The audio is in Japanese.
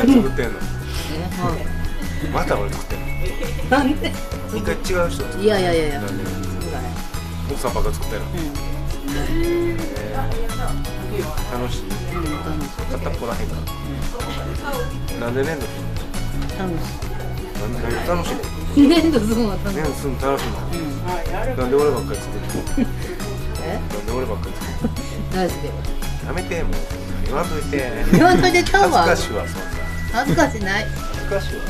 作ってんの。え、また俺作ってんの。なんで？一回違う人作ってんの。いやいやいやいや。なんでそうだね。奥さんばっか作ってんの。楽しい。楽しい。片っぽらへんから。なんで粘土す楽るの？なんで楽しいの？しい。粘土するのが楽しい。粘土するの楽しいの？なんで俺ばっかり作ってんの？え？なんで俺ばっかり作ってんの？大好き。やめてもう言わんといて。言わんといてちゃうわ。恥ずかしいわそんな。恥ずかしない。恥ずかしいわ。